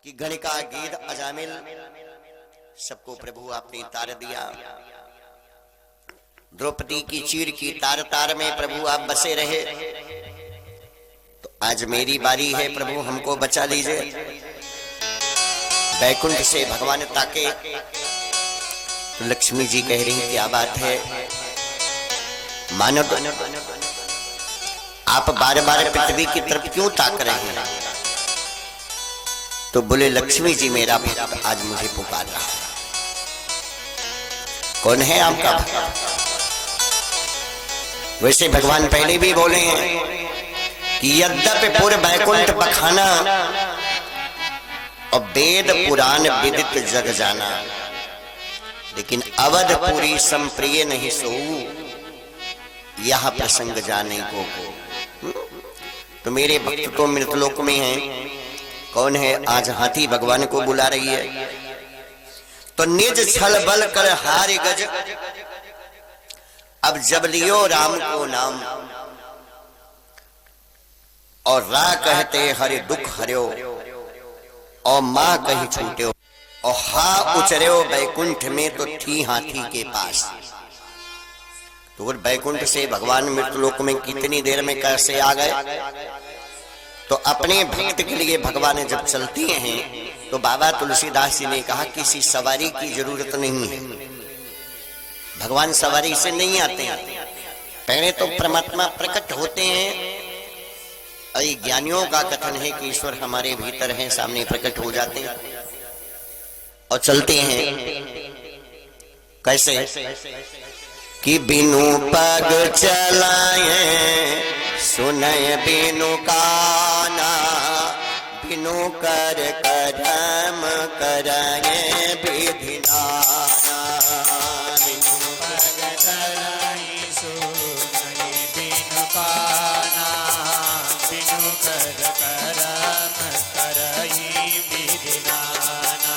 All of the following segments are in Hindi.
कि गणिका गीध अजामिल सबको प्रभु आपने तार दिया। द्रौपदी की चीर की तार तार में प्रभु आप बसे रहे। तो आज मेरी बारी है प्रभु, हमको बचा लीजिए। बैकुंठ से भगवान ताके तो लक्ष्मी जी कह रही क्या बात है मानव, आप बार बार पृथ्वी की तरफ क्यों ताक रहे हैं? तो बोले लक्ष्मी जी मेरा भक्त आज मुझे पुकार रहा है। कौन है आपका भक्त? वैसे भगवान पहले भी बोले हैं कि यद्यपि पूर्व बैकुंठ बखाना और वेद पुराण विदित जग जाना, लेकिन अवधपुरी संप्रिय नहीं सोऊ, यह प्रसंग जाने को। तो मेरे भक्त तो मृतलोक में हैं। कौन है? आज हाथी भगवान को बुला रही है। तो निज छल बल कर हारि गज, अब जब लियो राम को नाम, और रा कहते हरि दुख हरियो, और मां कही छूट्यो, और हा उचर्यो बैकुंठ में तो थी हाथी के पास। तो बैकुंठ से भगवान मृतलोक में कितनी देर में कैसे आ गए? तो अपने भक्त के लिए भगवान जब चलते हैं तो बाबा तुलसीदास जी ने कहा किसी सवारी की जरूरत नहीं है। भगवान सवारी से नहीं आते हैं, पहले तो परमात्मा प्रकट होते हैं। ज्ञानियों का कथन है कि ईश्वर हमारे भीतर हैं, सामने प्रकट हो जाते हैं और चलते हैं। कैसे? कि बिनु पग चलाए सुनय बिनु काना, बिनु कर करम कराए विधि नाना। बिनु पग चलाए सुनय बिनु काना, बिनु कर करम कराए विधि नाना।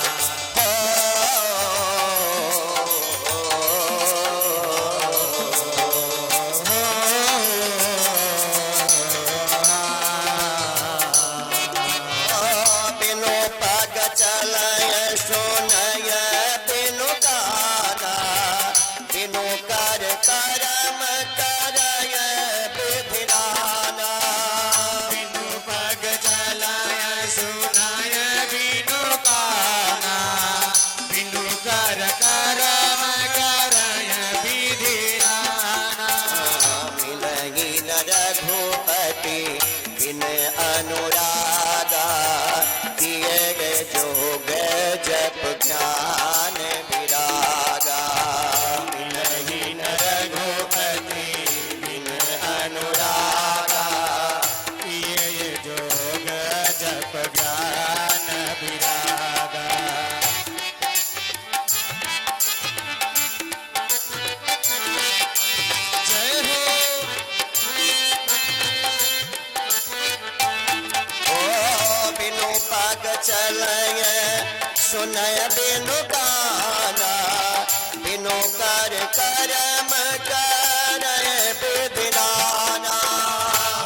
अनुरागा किए जोग जप ज्ञान विरागा, मिलहि न रघुपति बिन अनुरागा, किए जोग जप ज्ञान विरागा। जय हो बिनु पग चलय सुनय बिनु गाना, बिनु कर करम करय विधि नाना।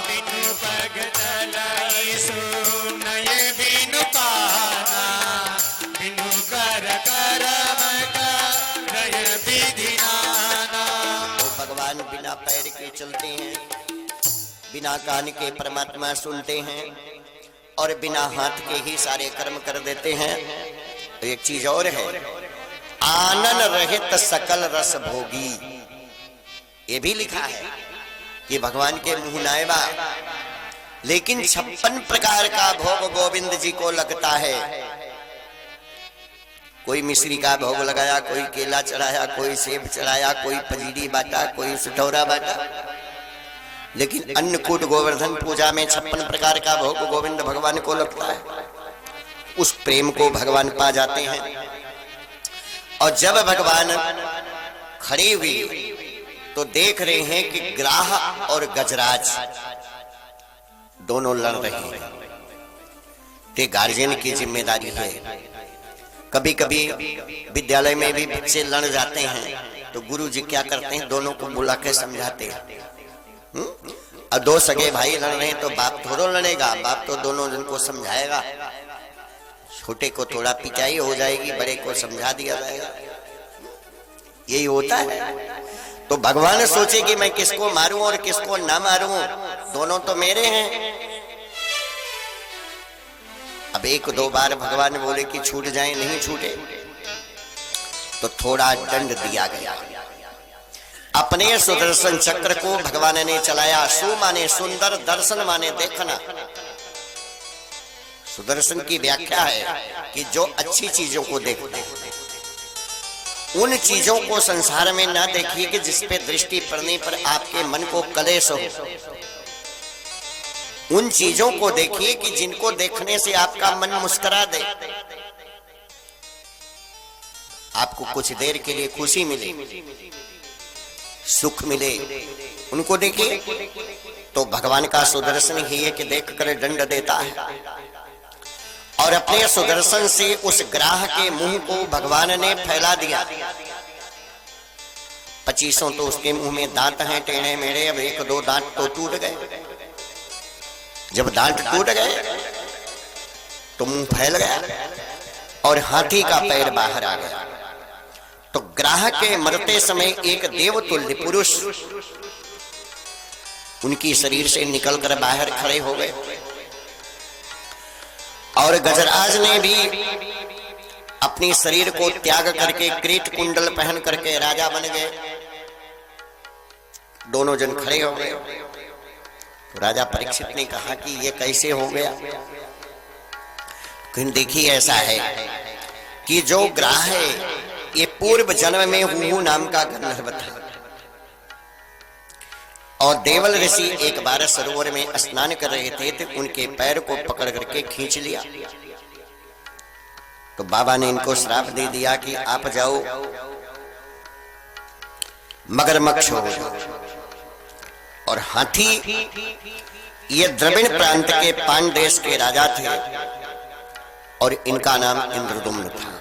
बिनु पग चलय सुनय बिनु काना, बिनु कर करम करय विधि नाना। तो भगवान बिना पैर के चलते हैं, बिना कान के परमात्मा सुनते हैं और बिना हाथ के ही सारे कर्म कर देते हैं। तो एक चीज और है, आनन रहित सकल रस भोगी, ये भी लिखा है कि भगवान के मुंह नायबा, लेकिन 56 प्रकार का भोग गोविंद जी को लगता है। कोई मिश्री का भोग लगाया, कोई केला चढ़ाया, कोई सेब चढ़ाया, कोई पजीरी बांटा, कोई सुठौरा बांटा, लेकिन अन्नकूट गोवर्धन पूजा में 56 प्रकार का भोग गोविंद भगवान को लगता है। उस प्रेम को भगवान पा जाते हैं। और जब भगवान खड़े हुए तो देख रहे हैं कि ग्राह और गजराज दोनों लड़ रहे हैं। ते गार्जियन की जिम्मेदारी है। कभी कभी विद्यालय में भी बच्चे लड़ जाते हैं तो गुरु जी क्या करते हैं, दोनों को बुला के समझाते हैं। और दो सगे भाई लड़ रहे हैं तो बाप थोड़ा लड़ेगा, बाप तो दोनों जन को समझाएगा, छोटे को थोड़ा पिटाई हो जाएगी, बड़े को समझा दिया जाएगा, यही होता है। तो भगवान सोचे कि मैं किसको मारूं और किसको ना मारूं, दोनों तो मेरे हैं। अब एक दो बार भगवान बोले कि छूट जाए, नहीं छूटे तो थोड़ा दंड दिया गया। अपने सुदर्शन चक्र को भगवान ने चलाया। सु माने सुंदर, दर्शन माने देखना। सुदर्शन की व्याख्या है कि जो अच्छी चीजों को देखते, उन चीजों को संसार में ना देखिए कि जिस पे दृष्टि पड़ने पर आपके मन को कलेश हो। उन चीजों को देखिए कि जिनको देखने से आपका मन मुस्कुरा दे, आपको कुछ देर के लिए खुशी मिले, सुख मिले, उनको देखिए। तो भगवान का सुदर्शन ही है कि देखकर दंड देता है। और अपने सुदर्शन से उस ग्राह के मुंह को भगवान ने फैला दिया। 25 तो उसके मुंह में दांत हैं टेढ़े मेढ़े। अब एक दो दांत तो टूट गए। जब दांत टूट गए तो मुंह फैल गया और हाथी का पैर बाहर आ गया। तो ग्राह के मरते समय एक देवतुल्य पुरुष उनकी शरीर से निकलकर बाहर खड़े हो गए। और गजराज ने भी अपनी शरीर को त्याग करके किरीट कुंडल पहन करके राजा बन गए। दोनों जन खड़े हो गए। तो राजा परीक्षित ने कहा कि ये कैसे हो गया? लेकिन देखिए ऐसा है कि जो ग्राह है ये पूर्व जन्म में हुहू नाम का गंधर्व था। और देवल ऋषि एक बार सरोवर में स्नान कर रहे थे तो उनके पैर को पकड़ करके खींच लिया। तो बाबा ने इनको श्राप दे दिया कि आप जाओ मगरमच्छ हो जाओ। और हाथी ये द्रविड़ प्रांत के पान देश के राजा थे और इनका नाम इंद्रदुम्न था।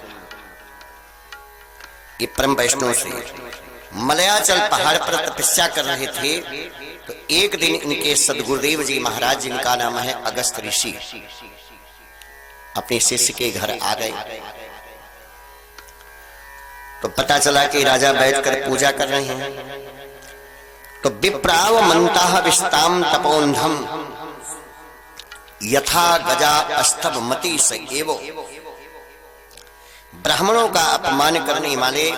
ये परम वैष्णव से मलयाचल पहाड़ पर तपस्या कर रहे थे। तो एक दिन इनके सदगुरुदेव जी महाराज, जिनका नाम है अगस्त ऋषि, अपने शिष्य के घर आ गए। तो पता चला कि राजा बैठकर पूजा कर रहे हैं। तो विप्राव मंता विस्ताम तपोन्धम यथा गजा अस्तव मति स एवो। ब्राह्मणों का अपमान करने वाले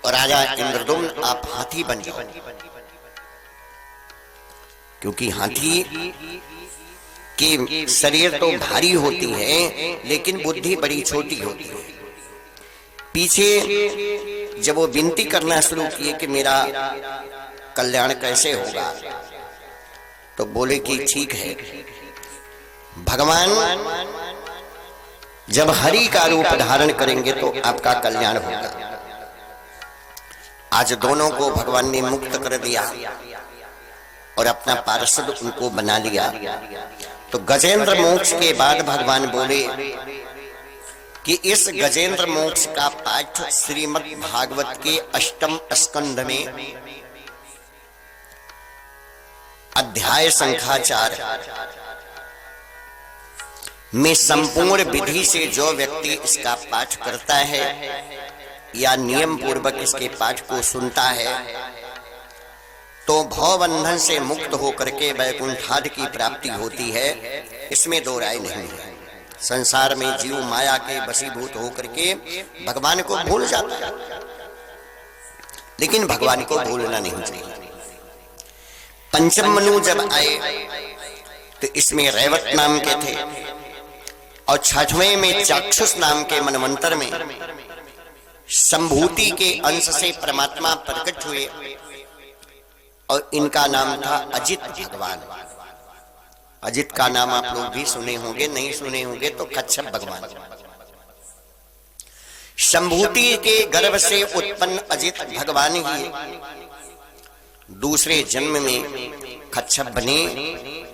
राजा इंद्रदुम्न, आप हाथी बन जाओ। क्योंकि हाथी की शरीर तो भारी होती है लेकिन बुद्धि बड़ी छोटी होती है। पीछे जब वो विनती करना शुरू किए कि मेरा कल्याण कैसे होगा, तो बोले कि ठीक है, भगवान जब हरि का रूप धारण करेंगे तो आपका कल्याण होगा। आज दोनों को भगवान ने मुक्त कर दिया और अपना पार्षद उनको बना लिया। तो गजेंद्र मोक्ष के बाद भगवान बोले कि इस गजेंद्र मोक्ष का पाठ श्रीमद् भागवत के 8वें स्कंध में अध्याय संख्या 4 में संपूर्ण विधि से जो व्यक्ति इसका पाठ करता है या नियम पूर्वक इसके पाठ को सुनता है तो भवबंधन से मुक्त होकर के वैकुंठादि की प्राप्ति होती है। इसमें दो राय नहीं है। संसार में जीव माया के वशीभूत होकर के भगवान को भूल जाता है, लेकिन भगवान को भूलना नहीं चाहिए। पंचम मनु जब आए तो इसमें रैवत नाम के थे और 6वें में चाक्षुष नाम के मनवंतर में संभूति के अंश से परमात्मा प्रकट हुए और इनका नाम था अजित भगवान। अजित का नाम आप लोग भी सुने होंगे, नहीं सुने होंगे तो कच्छप भगवान। संभूति के गर्भ से उत्पन्न अजित भगवान ही दूसरे जन्म में कच्छप बने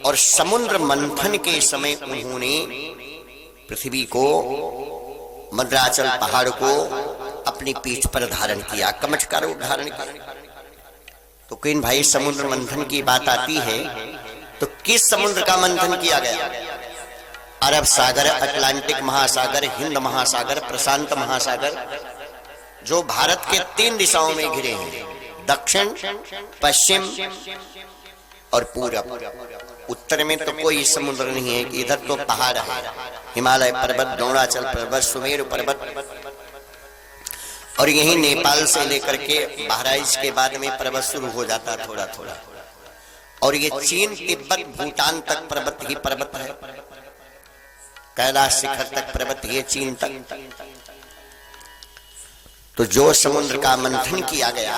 और समुद्र मंथन के समय उन्होंने पृथ्वी को, मद्राचल पहाड़ को अपनी पीठ पर धारण किया, कमठ का रूप धारण किया। तो किन भाई समुद्र मंथन की बात आती है तो किस समुद्र का मंथन किया गया? अरब सागर, अटलांटिक महासागर, हिंद महासागर, प्रशांत महासागर, जो भारत के 3 दिशाओं में घिरे हैं, दक्षिण, पश्चिम और पूरब। उत्तर में तो कोई समुद्र नहीं है, इधर तो पहाड़ है, हिमालय पर्वत, द्रोणाचल पर्वत, सुमेरु पर्वत, और यही नेपाल से लेकर के बहराइच के बाद में पर्वत शुरू हो जाता है थोड़ा थोड़ा, और ये चीन, तिब्बत, भूटान तक पर्वत ही पर्वत है, कैलाश शिखर तक पर्वत, ये चीन तक। तो जो समुद्र का मंथन किया गया